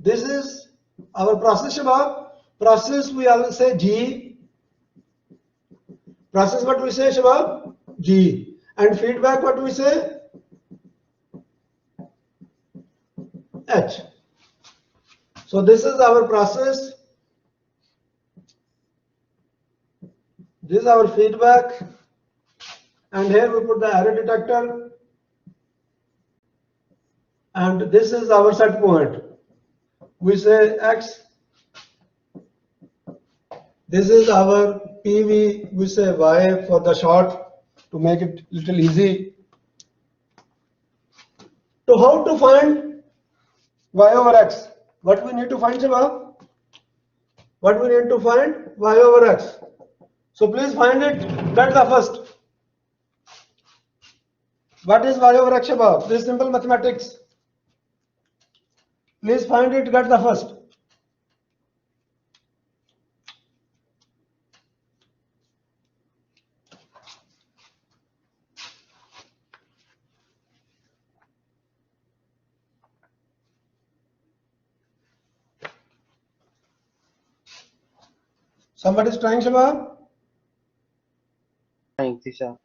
This is our process, Shabab. Process we always say G. Process what we say, Shabab? G. And feedback what we say? H. So this is our process. This is our feedback. And here we put the error detector. And this is our set point. We say X. This is our PV. We say Y for the short to make it little easy. So how to find Y over X? What we need to find, Shabab? What we need to find? Y over X. So please find it. Get the first. What is Y over X, Shabab? This is simple mathematics. Please find it. Get the first. Somebody is trying, Shabab? Trying, teacher.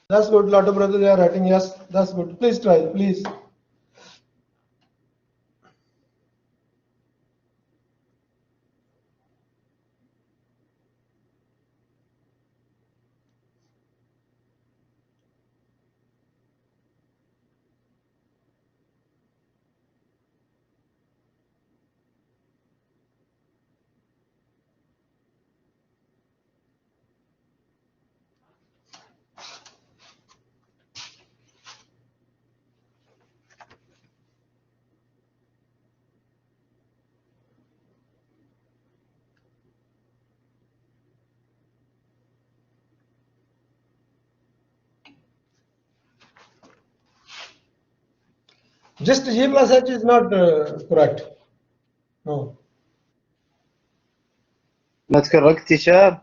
That's good. Lot of brothers are writing. Yes, that's good. Please try, please. Just G plus H is not correct. No. Not correct, teacher.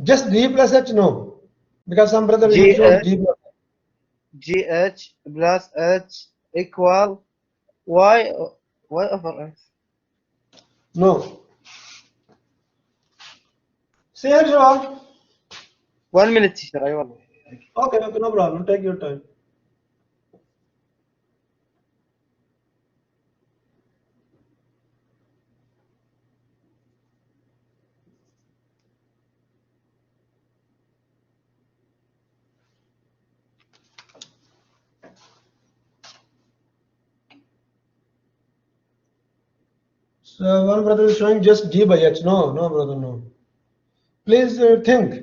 Just G plus H, no. Because some brother G he showed H. G plus GH plus H equal Y over X. No. See here, Shabab. 1 minute, teacher. I will. Okay, okay, no problem. Take your time. So one brother is showing just G by H. No, no, brother, no. Please think.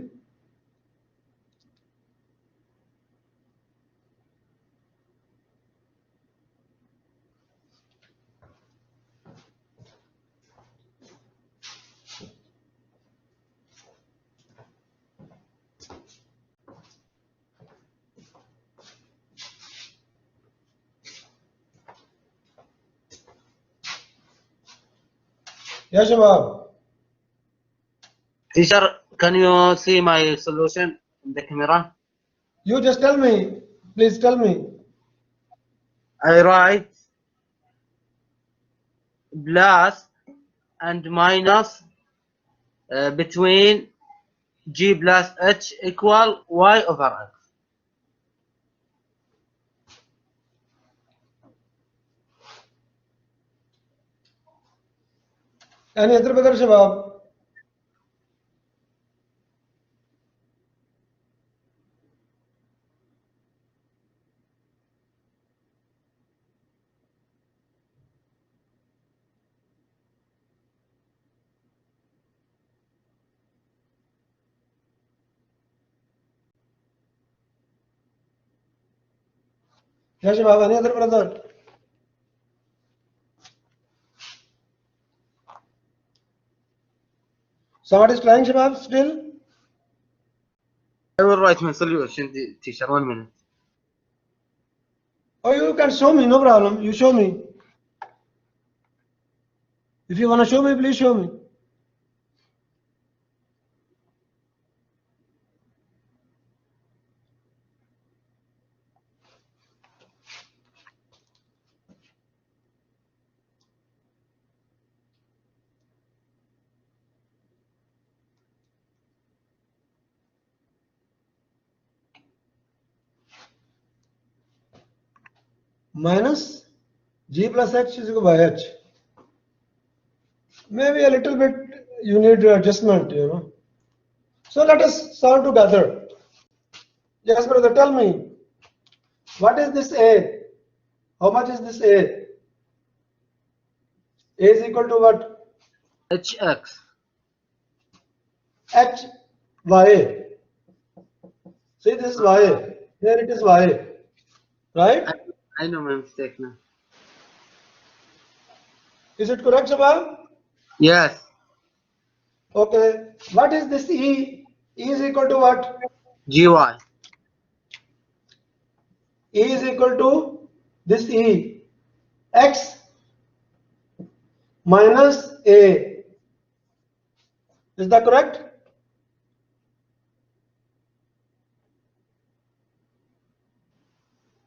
Yeah, Shabab. Teacher, can you see my solution in the camera? You just tell me. Please tell me. I write plus and minus between G plus H equal Y over X. Any other brother, Shabab? Yeah, Shabab. Any other brother? Somebody is trying, Shabab, still? I will write my solution, teacher. 1 minute. Oh, you can show me, no problem. You show me. If you want to show me, please show me. minus G plus H is equal by H. Maybe a little bit you need adjustment, you know. So let us solve together. Yes, brother, tell me, what is this A? How much is this A? A is equal to what? HX. H Y. See, this is Y. Here it is Y. Right? I know my mistake now. Is it correct, Shabab? Yes. Okay. What is this E? E is equal to what? GY. E is equal to this E. X minus A. Is that correct?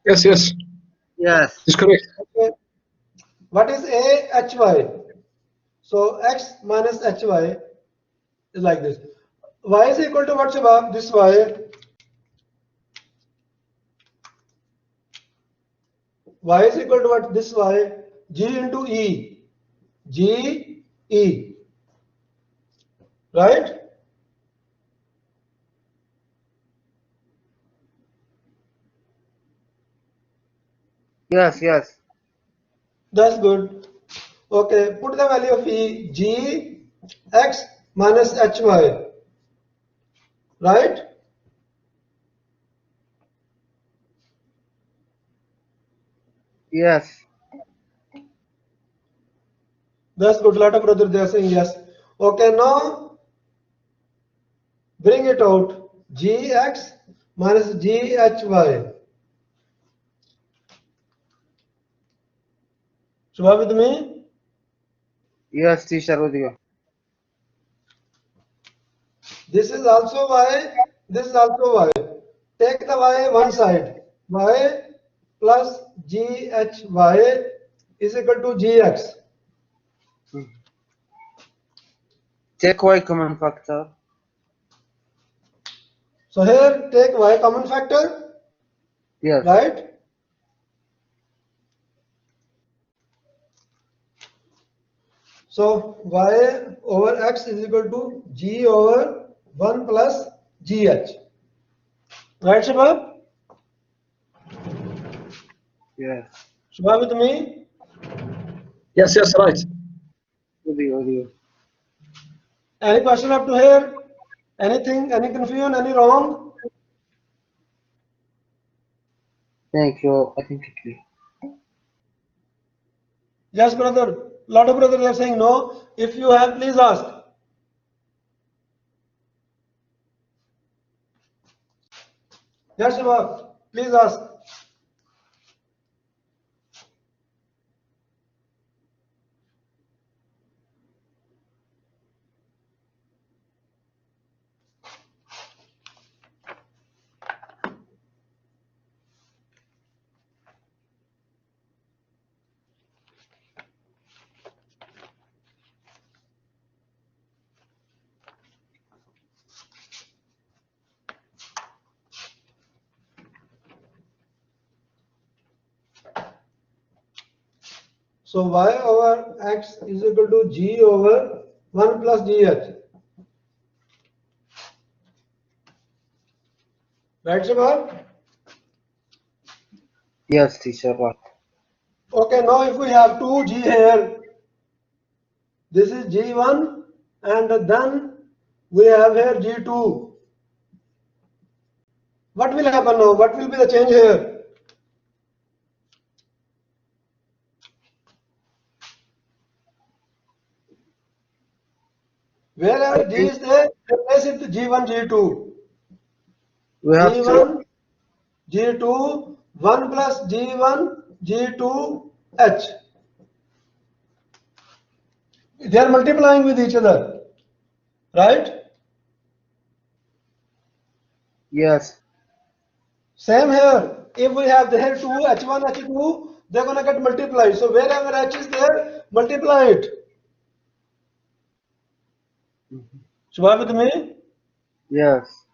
Yes, yes, Yes. it's correct. Okay. What is A? HY. So X minus HY is like this. Y is equal to what, Shabab? This Y. Y is equal to what? This Y. G into E. G, E. Right? Yes, yes. That's good. Okay, put the value of E. G, X minus HY. Right? Yes. That's good. Lot of brothers they are saying yes. Okay, now bring it out. Gx minus GHY. Shubha with me? Yes, teacher with you. This is also Y. This is also Y. Take the Y one side. Y plus GHY is equal to GX. Take Y common factor. So here take Y common factor. Yes. Right? So Y over X is equal to G over 1 plus GH. Right, Shabab? Yes. Shabab with me? Yes, yes, right. With you. Any question up to here? Anything? Any confusion? Any wrong? Thank you. I think it will. Yes, brother. Lot of brothers are saying no. If you have, please ask. Yes, Shabab. Please ask. So Y over X is equal to G over 1 plus GH. Right, Shabab? Yes, teacher. Right. Okay, now if we have 2G here, this is G1 and then we have here G2. What will happen now? What will be the change here? Wherever G is there, replace it with G1, G2. We have to. G1, G2, 1 plus G1, G2, H. They are multiplying with each other, right? Yes. Same here. If we have here 2, H1, H2, they're going to get multiplied. So wherever H is there, multiply it. Shubha with me? Yes.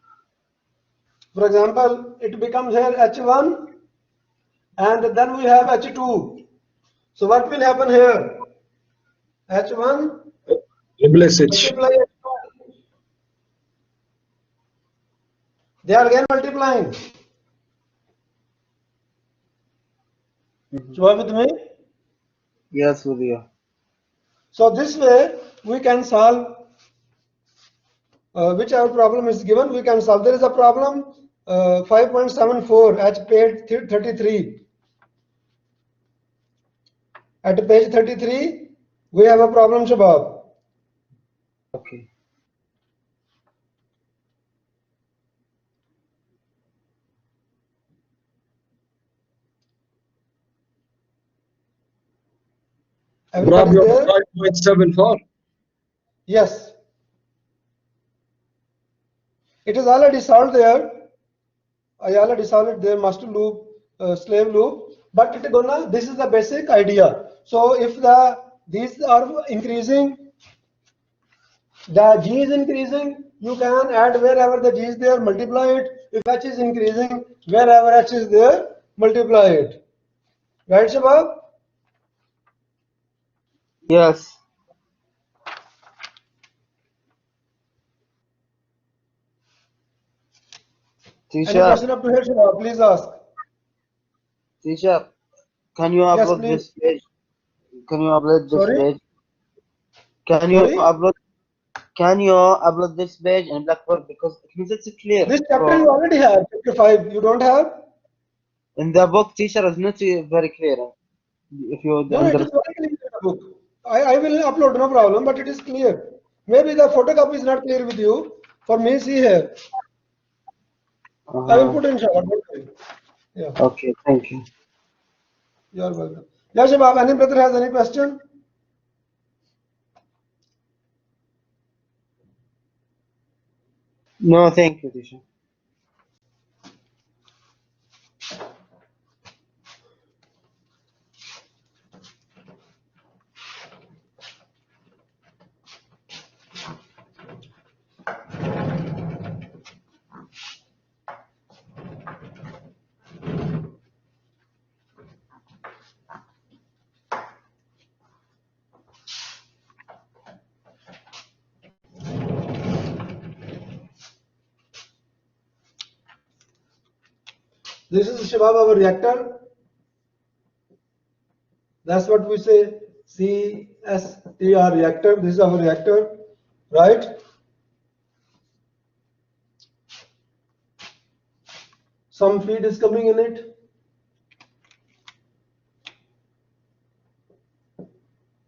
For example, it becomes here H1 and then we have H2. So what will happen here? H1 Replace H. multiply H2. They are again multiplying. You are with me? Yes, with you. So this way we can solve whichever problem is given, we can solve. There is a problem 5.74 at page 33. At page 33, we have a problem, Shabab. Okay. Everybody is Problem there? 5.74. Yes. It is already solved there. I already solved it there, master loop, slave loop. But this is the basic idea. So if these are increasing, the G is increasing, you can add wherever the G is there, multiply it. If H is increasing, wherever H is there, multiply it. Right, Shabab? Yes. Any Teacher, question up to here, Shabab? Please ask. teacher, can you Yes, upload please. this page? Can you upload this Sorry? page? Can you Sorry? upload? Can you upload this page in Blackboard because it means it's clear. This chapter For you already have, chapter 5. You don't have? in the book, teacher is not very clear. If you No, it is understand. very clear in the book. I will upload, no problem, but it is clear. Maybe the photocopy is not clear with you. For me, see here. I will put in Shabab. Don't worry. Yeah, Okay, thank you. you are welcome. Yeah, Shabab, any brother has any question? No, thank you, teacher. This is Shabab, our reactor. That's what we say, CSTR reactor. This is our reactor, right? Some feed is coming in it.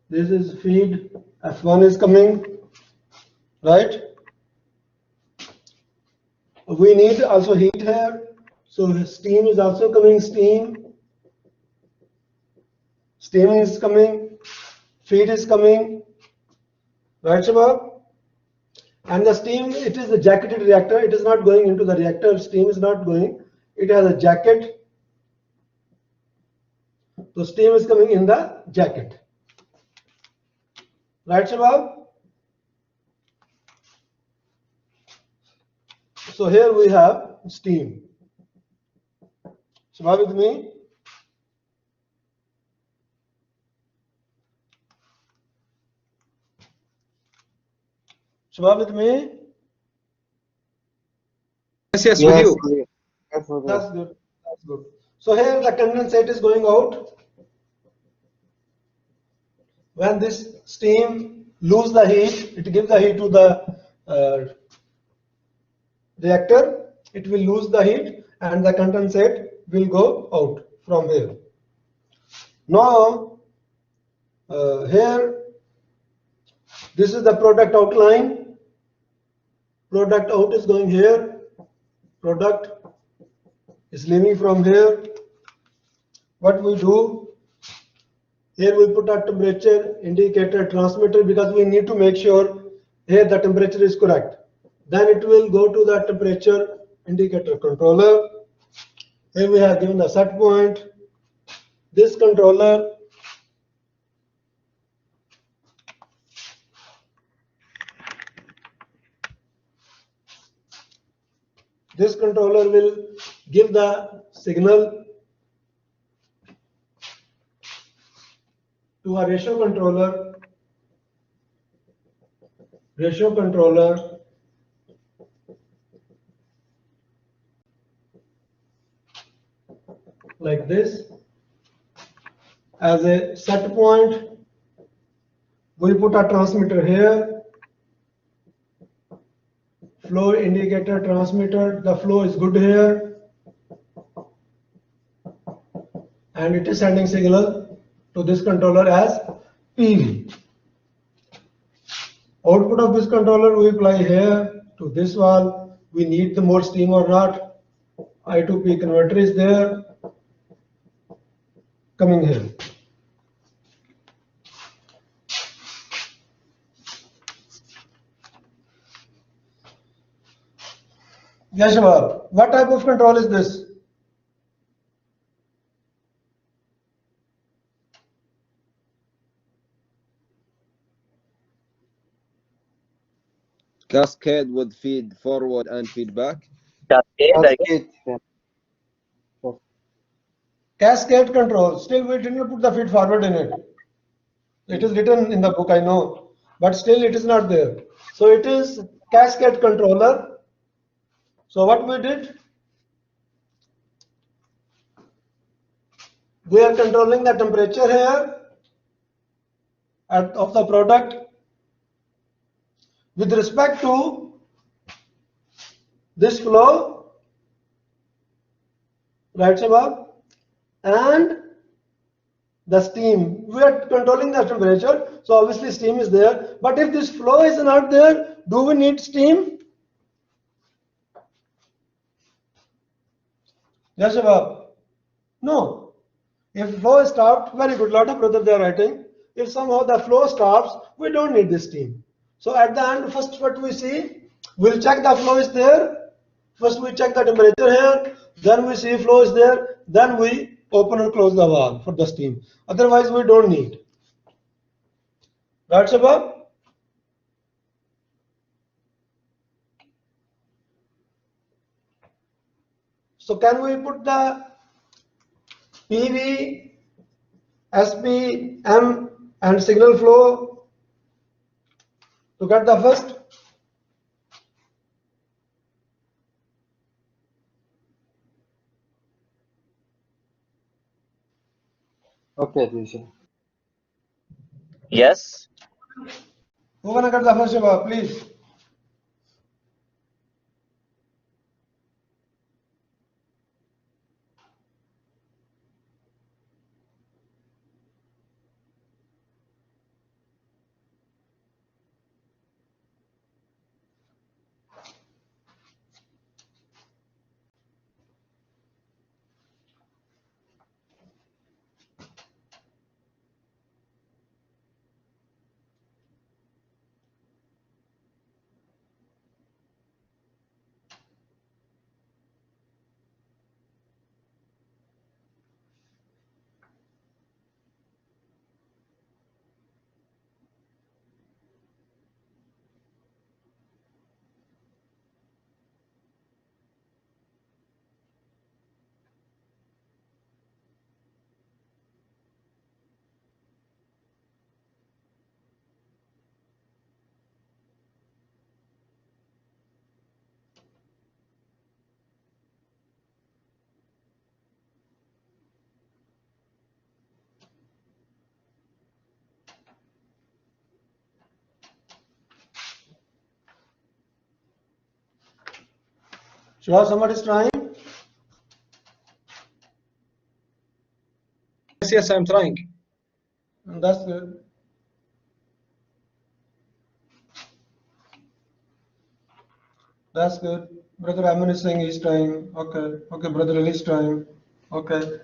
This is feed, F1 is coming, right? We need also heat here. So steam is also coming, steam is coming, feed is coming, right, Shabab? And the steam, it is a jacketed reactor. It is not going into the reactor. Steam is not going. It has a jacket. So steam is coming in the jacket. Right, Shabab? So here we have steam. Shabab with me? Shabab with me? Yes, yes, with Yes, you. clear. Yes, with you. That's good. That's good. So here the condensate is going out. When this steam lose the heat, it gives the heat to the reactor. It will lose the heat and the condensate will go out from here. Now here this is the product outline. Product out is going here. Product is leaving from here. What we do, here we put a temperature indicator transmitter because we need to make sure here the temperature is correct. Then it will go to the temperature indicator controller. Here we have given the set point. This controller will give the signal to a ratio controller like this. As a set point, we put a transmitter here, flow indicator transmitter, the flow is good here, and it is sending signal to this controller as PV. Output of this controller we apply here to this valve. We need the more steam or not. I to P converter is there, coming here. Yes, Shabab. What type of control is this? Cascade with feed forward and feedback. Cascade. Cascade control. Still, we didn't put the feed forward in it. It is written in the book, I know, but still it is not there. So it is cascade controller. So what we did? We are controlling the temperature here of the product with respect to this flow, right, Shabab? And the steam. We are controlling the temperature, so obviously steam is there. But if this flow is not there, do we need steam? Yes, Shabab? No. If flow stopped, very good. Lot of brothers they are writing. If somehow the flow stops, we don't need this steam. So at the end, first what we see, we'll check the flow is there. First we check the temperature here. Then we see flow is there. Then we open and close the valve for the steam. Otherwise, we don't need. Right, Shabab? So can we put the PV, SP, M and signal flow to get the first? Okay, teacher. Yes. Who gonna get the first, Shabab, please? Sure, somebody is trying. Yes, I'm trying. That's good. That's good. Brother Amin is saying he's trying. Okay. Okay, Brother Ali is trying. Okay.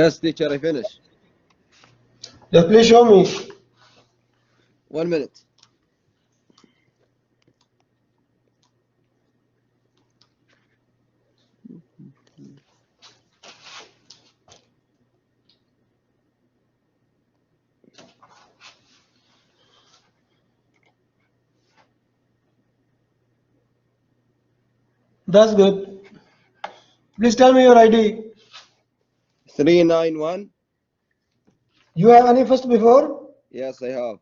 Yes, teacher, I finished. Just please show me. 1 minute. That's good. Please tell me your ID. 391. You have any first before? Yes, I have.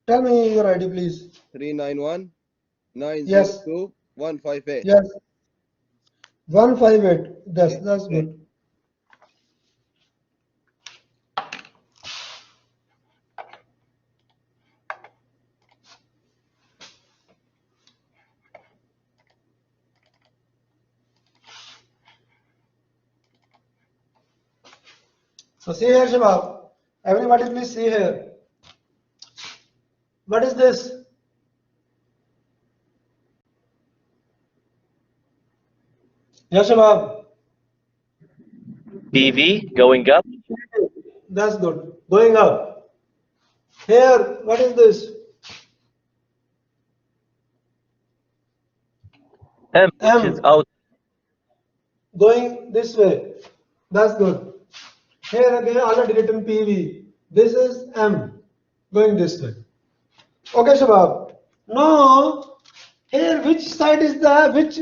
Tell me your ID, please. 391 Yes. 902 158. Yes. 158. That's good. So see here, Shabab. Everybody please see here. What is this? Yes, Shabab. PV going up. That's good. Going up. Here, what is this? M, which is M. out. Going this way. That's good. Here again, already written PV. This is M. Going this way. Okay, Shabab. Now, here which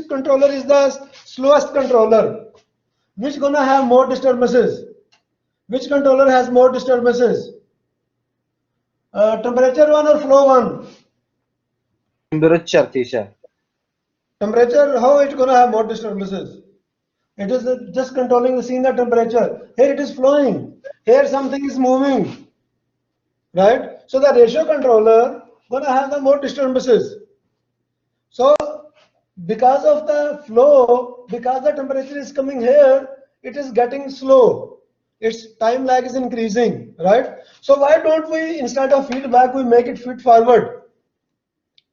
controller is the slowest controller? Which gonna have more disturbances? Which controller has more disturbances? Temperature one or flow one? Temperature, teacher. Temperature, how it gonna have more disturbances? It is just controlling seeing the temperature. Here it is flowing. Here something is moving. Right? So the ratio controller gonna have the more disturbances. So because of the flow, because the temperature is coming here, it is getting slow. Its time lag is increasing, right? So why don't we, instead of feedback, we make it feed forward?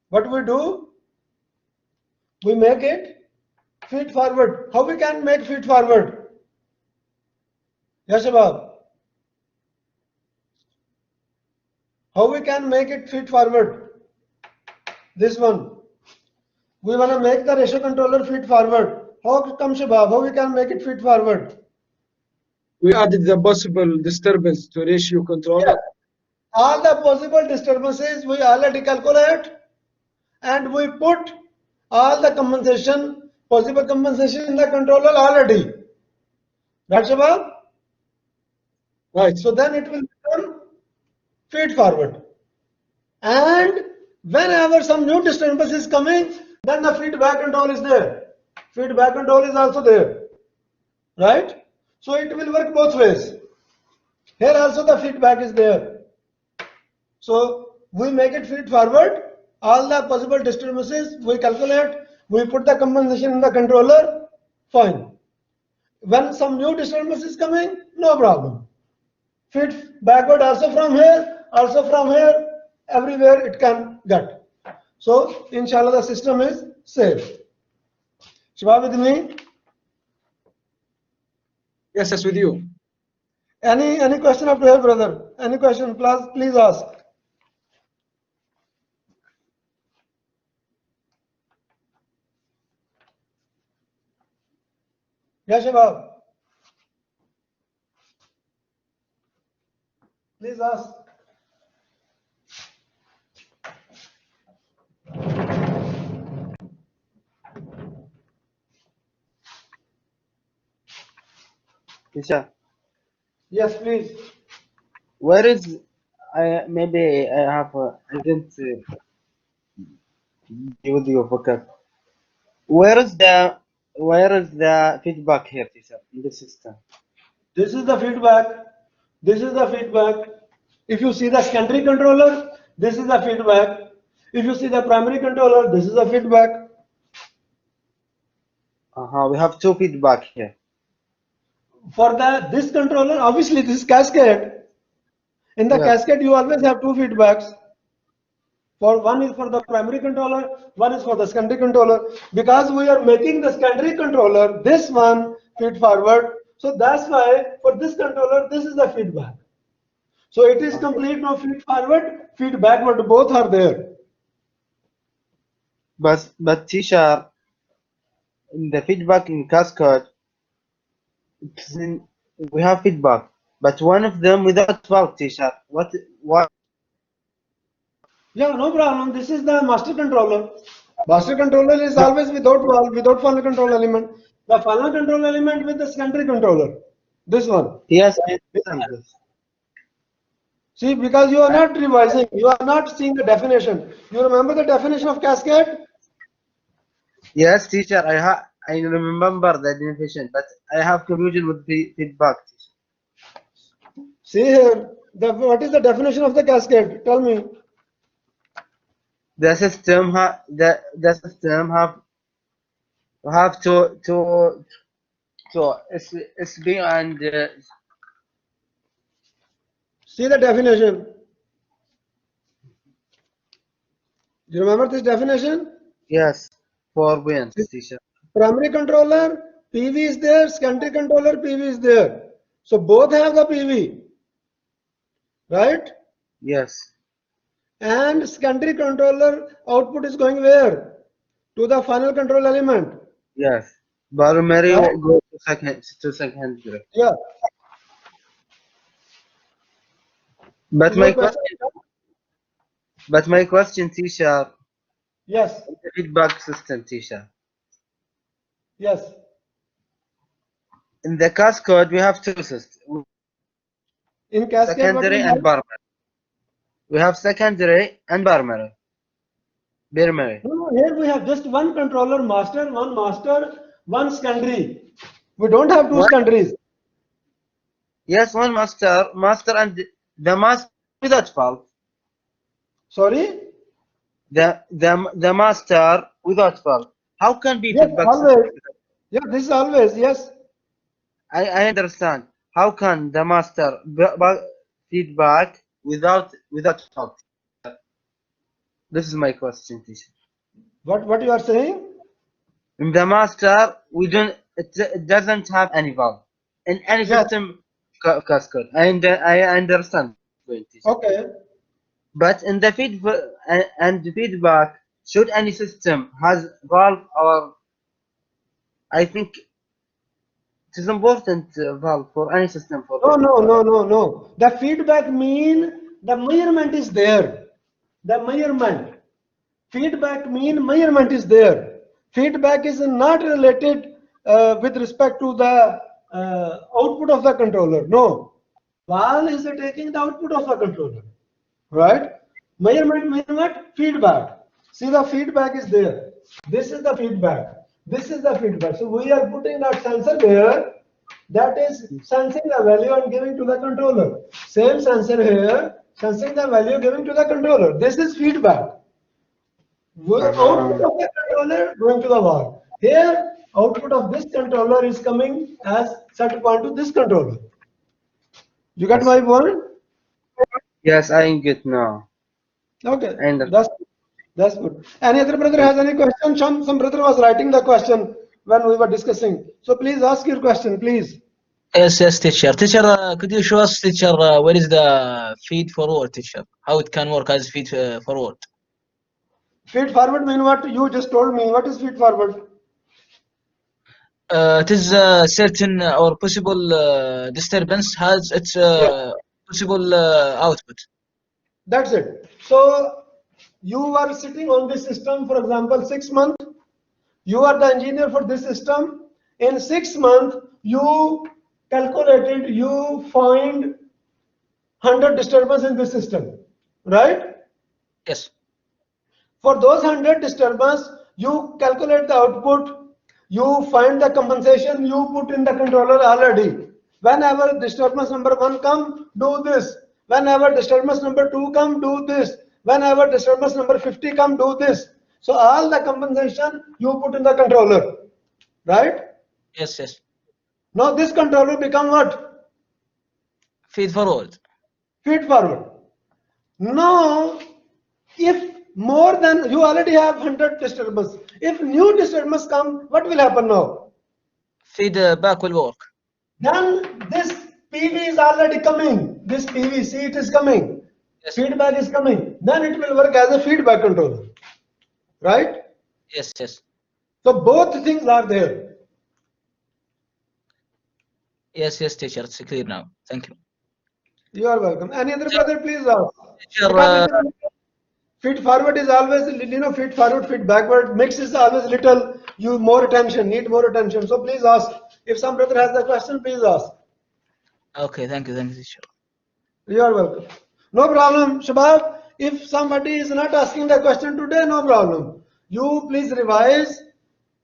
What we do? We make it feed forward. How we can make feed forward? Yes, Shabab. How we can make it feed forward? This one. We want to make the ratio controller feed forward. How come, Shabab? How we can make it feed forward? We added the possible disturbance to ratio controller. Yeah. All the possible disturbances we already calculate, and we put all the compensation, possible compensation in the controller already. Right, Shabab? Right. So then it will become feed forward. And whenever some new disturbance is coming, then the feedback control is there. Feedback control is also there. Right? So it will work both ways. Here also the feedback is there. So we make it feed forward. All the possible disturbances we calculate. We put the compensation in the controller. Fine. When some new disturbance is coming, no problem. Feed backward also from here, everywhere it can get. So inshallah the system is safe. Shabab with me? Yes, yes, with you. Any question up to here, brother? Any question? Please ask. Yes, Shabab. Please ask. Teacher, Yes, please. where is maybe I didn't deal with your vocab. Where is the feedback here, teacher, in the system? This is the feedback. This is the feedback. If you see the secondary controller, this is the feedback. If you see the primary controller, this is the feedback. We have two feedback here. For this controller, obviously this is cascade. In the Yeah. cascade, you always have two feedbacks. For one is for the primary controller, one is for the secondary controller. Because we are making the secondary controller, this one feed forward. So that's why for this controller, this is the feedback. So it is complete, no feed forward, feed backward, both are there. But teacher, in the feedback in cascade, we have feedback, but one of them without valve, teacher. What? Yeah, no problem. This is the master controller. Master controller is always without valve, without final control element. The final control element with the secondary controller. This one. Yes, I understand this. See, because you are not revising, you are not seeing the definition. You remember the definition of cascade? Yes, teacher, I remember the definition, but I have confusion with the feedback. Teacher. See here, what is the definition of the cascade? Tell me. The system the system have to SB and See the definition. Do you remember this definition? yes, 4 points, teacher. Primary controller, PV is there, secondary controller, PV is there. So both have the PV, right? Yes, And secondary controller output is going where? To the final control element. yes. Primary Right. go to secondary. Yeah. But Your my question, teacher, Yes, the feedback system, teacher. yes. In the cascade, we have two systems, In cascade, what secondary we and have? primary. We have secondary and primary. Primary. No, here we have just one controller master, one secondary. We don't have two What? secondaries. Yes, one master, and the master without valve. Sorry? The master without valve. How can be Yes, feedback always. system? Yeah, this is always, yes. I understand. How can the master feedback without valve? This is my question, teacher. What you are saying? In the master, we don't. It doesn't have any valve in any Yes. system cascade. I understand. Point, teacher. Okay. But in the feedback, should any system has valve or I think it is important valve for any system for No. The feedback mean the measurement is there. The measurement. Feedback mean measurement is there. Feedback is not related with respect to the output of the controller. No. Valve is taking the output of the controller. Right? Measurement means what? Feedback. See, the feedback is there. This is the feedback. This is the feedback. So we are putting that sensor there. That is sensing the value and giving to the controller. Same sensor here, sensing the value giving to the controller. This is feedback. Output of the controller going to the valve. Here, output of this controller is coming as set point to this controller. You got my point? Yes, I get now. Okay, And that's good. Any other brother has any question? Some brother was writing the question when we were discussing. So please ask your question, please. Yes, teacher. Teacher, could you show us, teacher, where is the feed forward, teacher? How it can work as feed forward? Feed forward mean what? You just told me. What is feed forward? It is a certain or possible disturbance has its possible output. That's it. So you are sitting on this system, for example, 6 months. You are the engineer for this system. In 6 months, you calculated, you find 100 disturbance in this system, right? Yes. For those 100 disturbance, you calculate the output, you find the compensation, you put in the controller already. Whenever disturbance number 1 come, do this. Whenever disturbance number 2 come, do this. Whenever disturbance number 50 come, do this. So all the compensation you put in the controller, right? Yes. Now this controller become what? Feed forward. Feed forward. Now, if more than you already have 100 disturbance, if new disturbance come, what will happen now? Feed back will work. then this PV is already coming. This PV, see it is coming. Yes. Feedback is coming. Then it will work as a feedback controller. Right? Yes, yes. So both things are there. Yes, yes, teacher. It's clear now. Thank you. You are welcome. Any other brother, please ask. Teacher, Because it is, feed forward is always, feed forward, feed backward. Mix is always little, you more attention, need more attention. So please ask. If some brother has the question, please ask. okay, thank you, teacher. You are welcome. No problem, Shabab. If somebody is not asking the question today, no problem. You please revise.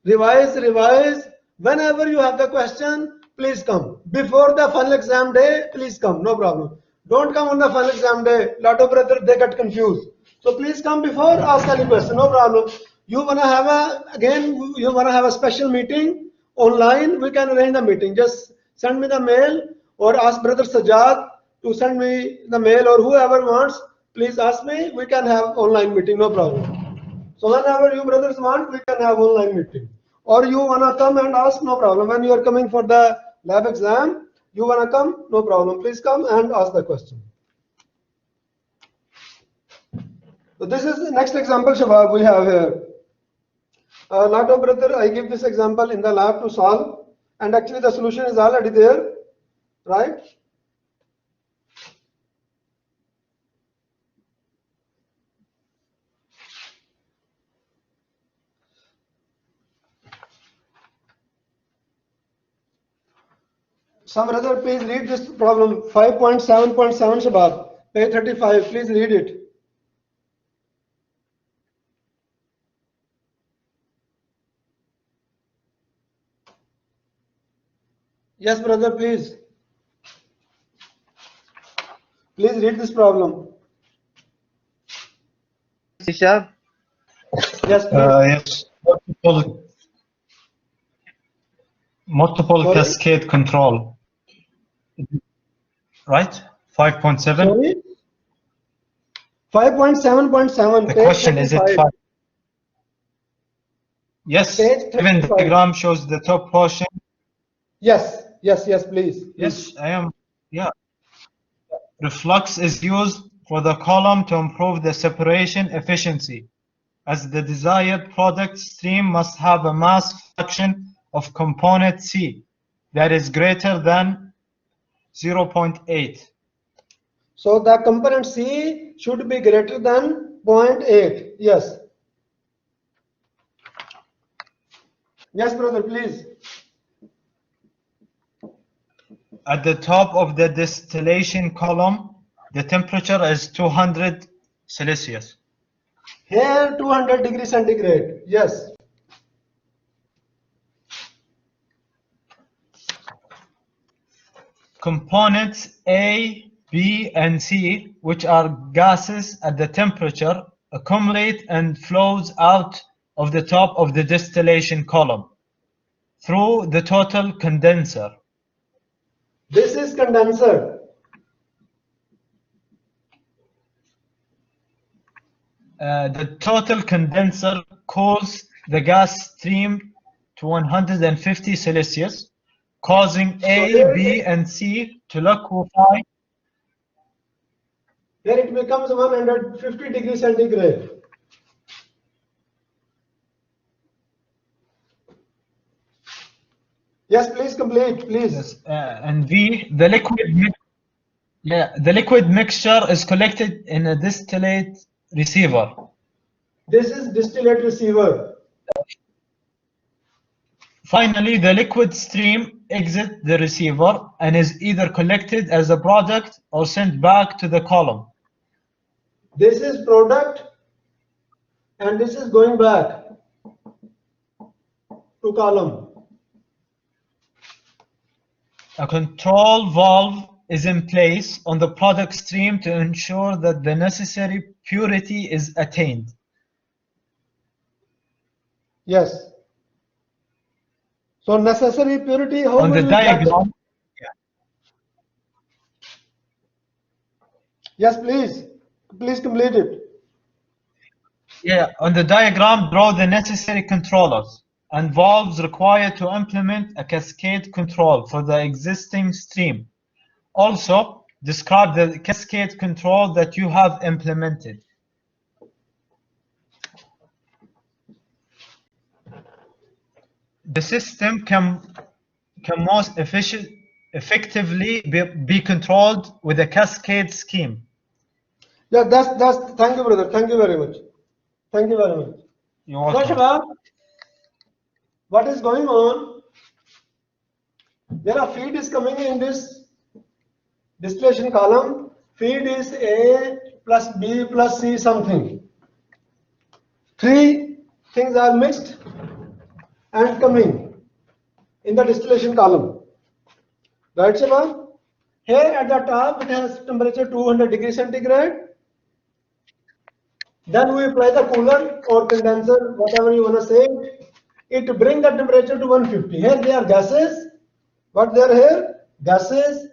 Whenever you have the question, please come. Before the final exam day, please come. No problem. Don't come on the final exam day. Lot of brothers, they get confused. So please come before, ask any question. No problem. You wanna have a special meeting online? We can arrange the meeting. Just send me the mail or ask brother Sajjad to send me the mail, or whoever wants. Please ask me. We can have online meeting. No problem. So whenever you brothers want, we can have online meeting. Or you wanna come and ask, no problem. When you are coming for the lab exam, you wanna come, no problem. Please come and ask the question. So this is the next example, Shabab, we have here. Lot of brother, I give this example in the lab to solve, and actually the solution is already there, right? Some brother, please read this problem 5.7.7, Shabab, page 35. Please read it. Yes, brother, please. Please read this problem. Teacher, Yes, please. Yes, multiple Sorry? cascade control, right? 5.7. Sorry? 5.7.7. The page question is it 35. 5? Yes, Page even the 35. diagram shows the top portion. Yes, please. Yes, I am. Yeah. Reflux is used for the column to improve the separation efficiency, as the desired product stream must have a mass fraction of component C that is greater than 0.8. So the component C should be greater than 0.8. Yes. Yes, brother, please. At the top of the distillation column, the temperature is 200 Celsius. Here 200 degrees centigrade. Yes. Components A, B, and C, which are gases at the temperature, accumulate and flows out of the top of the distillation column through the total condenser. This is condenser. The total condenser cools the gas stream to 150 Celsius, causing A, B, and C to liquefy. Here it becomes 150 degrees centigrade. Yes, please complete, please. Yes, and V, the liquid mixture is collected in a distillate receiver. This is distillate receiver. Finally, the liquid stream exits the receiver and is either collected as a product or sent back to the column. This is product and this is going back to column. A control valve is in place on the product stream to ensure that the necessary purity is attained. Yes. So necessary purity, how On the will we get? diagram, Yes, please. Please complete it. on the diagram, draw the necessary controllers. and valves required to implement a cascade control for the existing stream. Also, describe the cascade control that you have implemented. The system can most effectively be controlled with a cascade scheme. Yeah, that's thank you, brother. Thank you very much. Thank you very much. You're So, welcome. Shabab, what is going on? There are feed is coming in this distillation column. Feed is A plus B plus C something. Three things are mixed and coming in the distillation column. Right, Shabab? Here at the top, it has temperature 200 degrees centigrade. Then we apply the cooler or condenser, whatever you want to say. It brings the temperature to 150. Here they are gases. What they are here? Gases.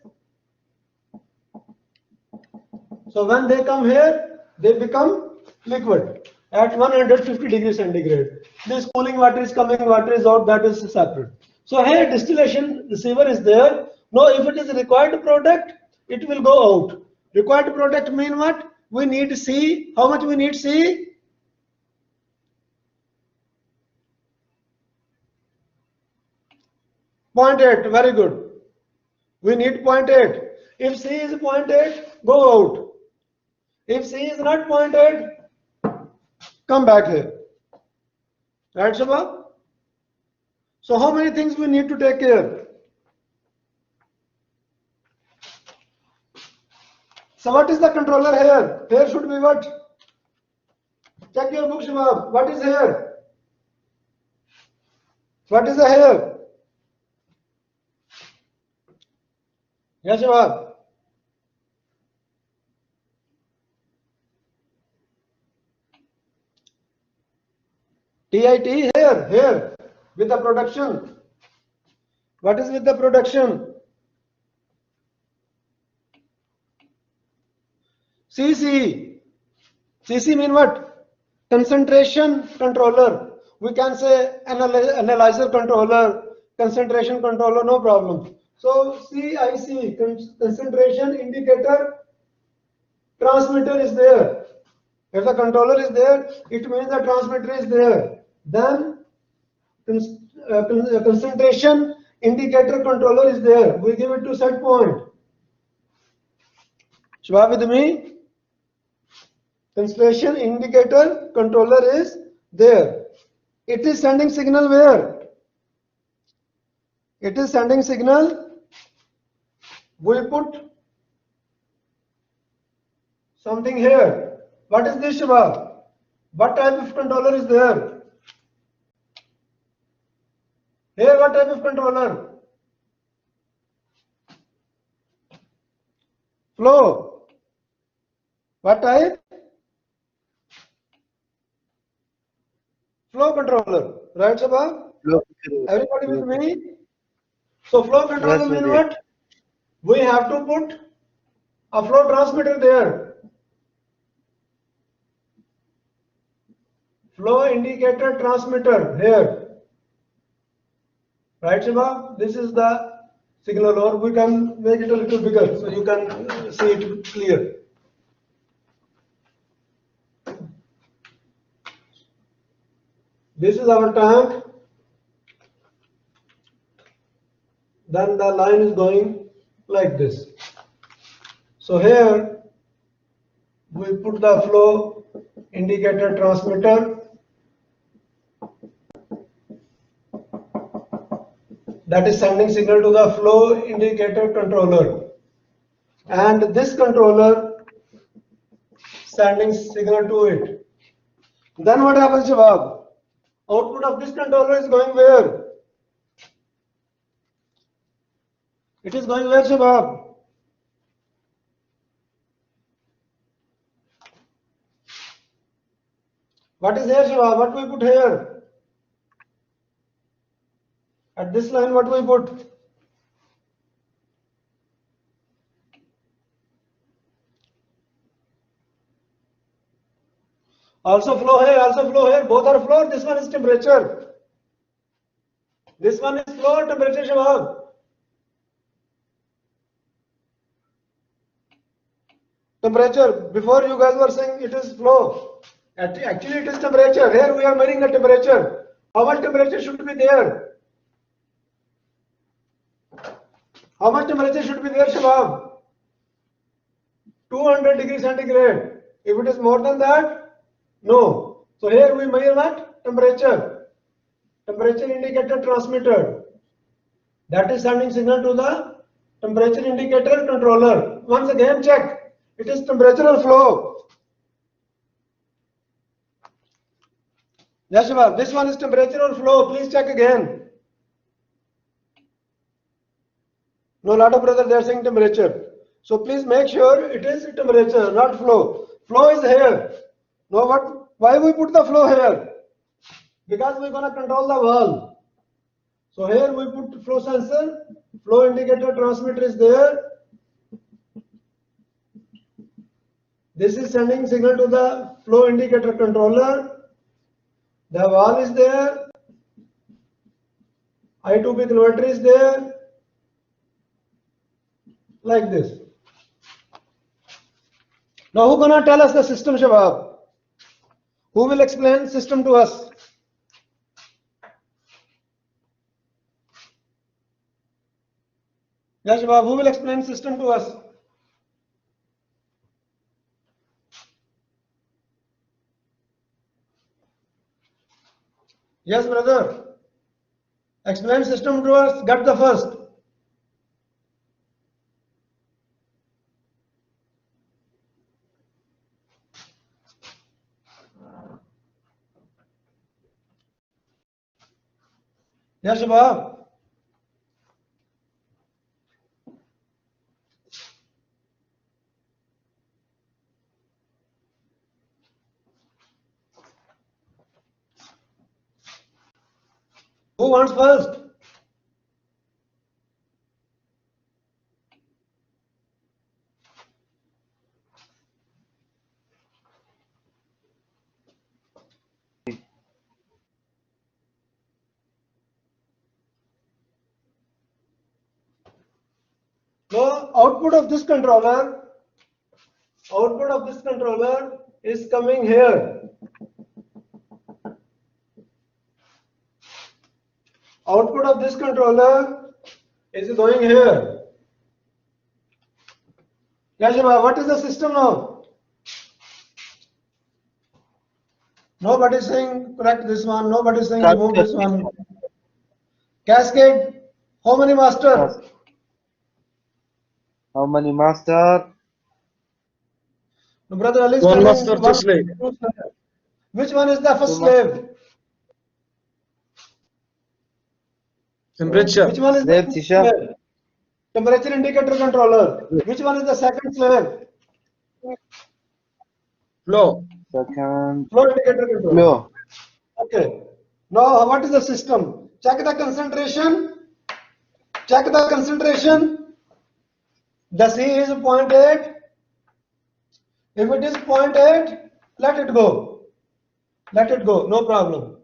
So when they come here, they become liquid at 150 degrees centigrade. This cooling water is coming, water is out, that is separate. So here distillation receiver is there. Now if it is required product, it will go out. Required product mean what? We need C. How much we need C? .8, very good. We need 0.8. If C is 0.8, go out. If C is not 0.8, come back here. Right, Shabab? So how many things we need to take care? So what is the controller here? Here should be what? Check your book, Shabab. What is here? What is the here? Yes, Shabab. TIT here, with the production. What is with the production? CC. CC mean what? Concentration controller. We can say analyzer controller, concentration controller, no problem. So CIC, concentration indicator transmitter is there. If the controller is there, it means the transmitter is there. Then concentration indicator controller is there. We give it to set point. Shabab with me? Concentration indicator controller is there. It is sending signal where? It is sending signal. We put something here. What is this, Shabab? What type of controller is there? Here, what type of controller? Flow. What type? Flow controller. Right, Shabab? Everybody with me? So flow controller Yes, means Mudir. what? We have to put a flow transmitter there. Flow indicator transmitter here. Right, Shabab? This is the signal, or we can make it a little bigger so you can see it clear. This is our tank. Then the line is going like this. So here we put the flow indicator transmitter. That is sending signal to the flow indicator controller. And this controller sending signal to it. Then what happens, Shabab? Output of this controller is going where? It is going where, Shabab? What is here, Shabab? What we put here? At this line, what we put? Also flow here, both are flow, this one is temperature. This one is flow or temperature, Shabab? Temperature. Before you guys were saying it is flow. Actually, it is temperature. Here we are measuring the temperature. How much temperature should be there? How much temperature should be there, Shabab? 200 degrees centigrade. If it is more than that, no. So here we measure what? Temperature. Temperature indicator transmitter. That is sending signal to the temperature indicator controller. Once again check. It is temperature or flow. Yes, Shabab. This one is temperature or flow. Please check again. No, lot of brothers they are saying temperature. So please make sure it is temperature, not flow. Flow is here. No, what? Why we put the flow here? Because we're gonna control the valve. So here we put flow sensor, flow indicator transmitter is there. This is sending signal to the flow indicator controller. The valve is there. I2P converter is there. Like this. Now who gonna tell us the system, Shabab? Who will explain system to us? Yes, Shabab, who will explain system to us? Yes, brother. Explain system to us. Get the first. Yes, Shabab. Who wants first? So output of this controller is coming here. Output of this controller is going here. Yashima, what is the system now? Nobody is saying correct this one. Nobody is saying remove this one. Cascade. How many masters? How many master? No, brother Ali is One telling master, two one- slave. Which one is the first Two slave? Temperature. Which one is Slave, the teacher. slave? Temperature indicator controller. Which one is the second slave? Flow. Second. Flow indicator controller. Flow. Okay. Now what is the system? Check the concentration. Check the concentration. The C is 0.8. If it is 0.8, let it go. Let it go, no problem.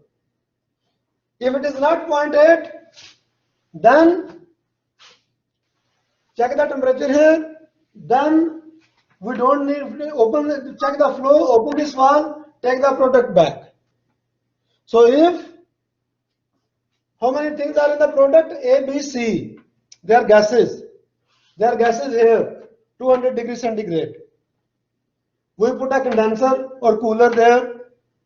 If it is not 0.8, then check the temperature here. Then we don't need to open, check the flow, open this valve, take the product back. So if, how many things are in the product? A, B, C. They are gases. They are gases here, 200 degrees centigrade. We put a condenser or cooler there,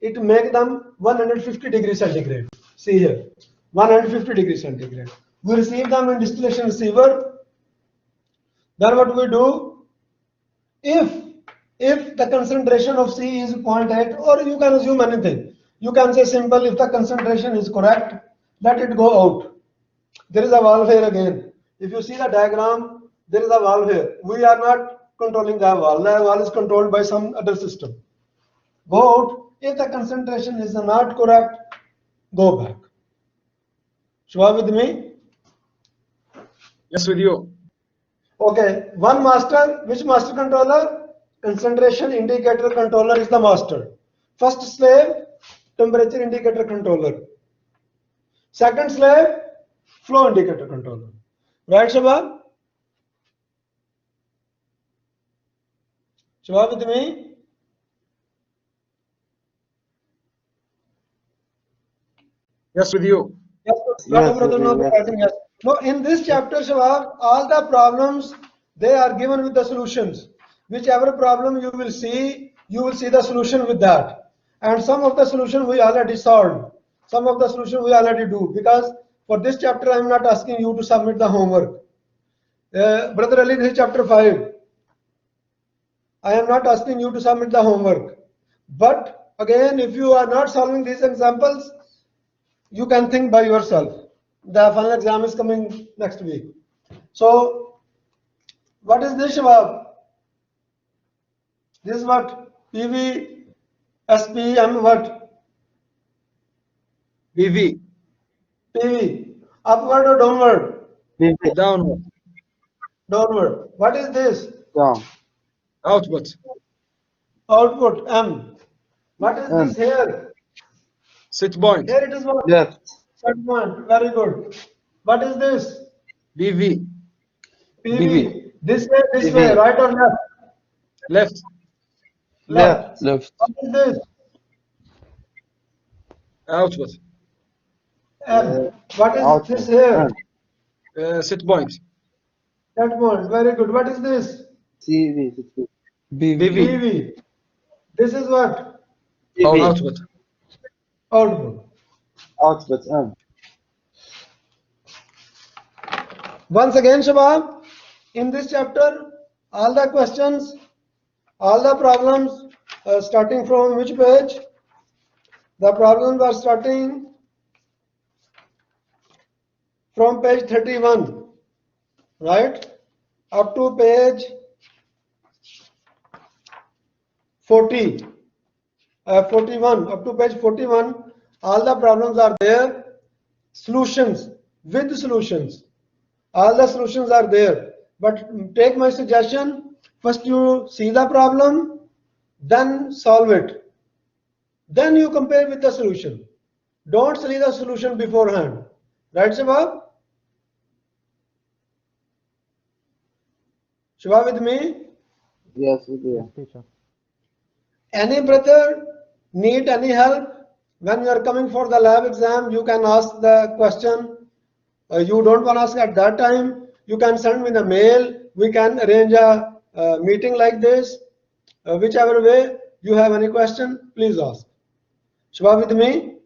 it make them 150 degrees centigrade. See here, 150 degrees centigrade. We receive them in distillation receiver. Then what we do? If the concentration of C is 0.8, or you can assume anything. You can say simple, if the concentration is correct, let it go out. There is a valve here again. If you see the diagram, there is a valve here. We are not controlling the valve. The valve is controlled by some other system. Go out. If the concentration is not correct, go back. Shwa with me? Yes, with you. Okay. One master. Which master controller? Concentration indicator controller is the master. First slave, temperature indicator controller. Second slave, flow indicator controller. Right, Shabab? Shabab with me? Yes, with you. Yes, Yes, brother, no, yes. I think yes. No, in this chapter, Shabab, all the problems, they are given with the solutions. Whichever problem you will see the solution with that. And some of the solution we already solved. Some of the solution we already do. Because for this chapter, I am not asking you to submit the homework. Brother Ali, this is chapter 5. I am not asking you to submit the homework. But again, if you are not solving these examples, you can think by yourself. The final exam is coming next week. So, what is this, Shabab? This is what? PV, SPM, what? PV, PV. Upward or downward? PV. downward, Downward. What is this? Down. output, Output, M. What is M. this here? set point, Here it is what? Left. Set point. Very good. What is this? PV, PV. This way, this PV. way, right or left? left, Left. Left. What is this? output, M. What is Output. this here? M. set point, Set point. Very good. What is this? CV. PV, PV. This is what? PV. output, Output. Output. M. Once again, Shabab, in this chapter, all the questions, all the problems, starting from which page? The problems are starting from page 31, right? Up to page 41, up to page 41, all the problems are there. Solutions, with solutions. All the solutions are there. But take my suggestion, first you see the problem, then solve it. Then you compare with the solution. Don't see the solution beforehand. Right, Shabab? Shabab with me? Yes, with you. Any brother need any help? When you are coming for the lab exam, you can ask the question. You don't want to ask at that time, you can send me the mail. We can arrange a meeting like this. Whichever way you have any question, please ask. Shabab with me?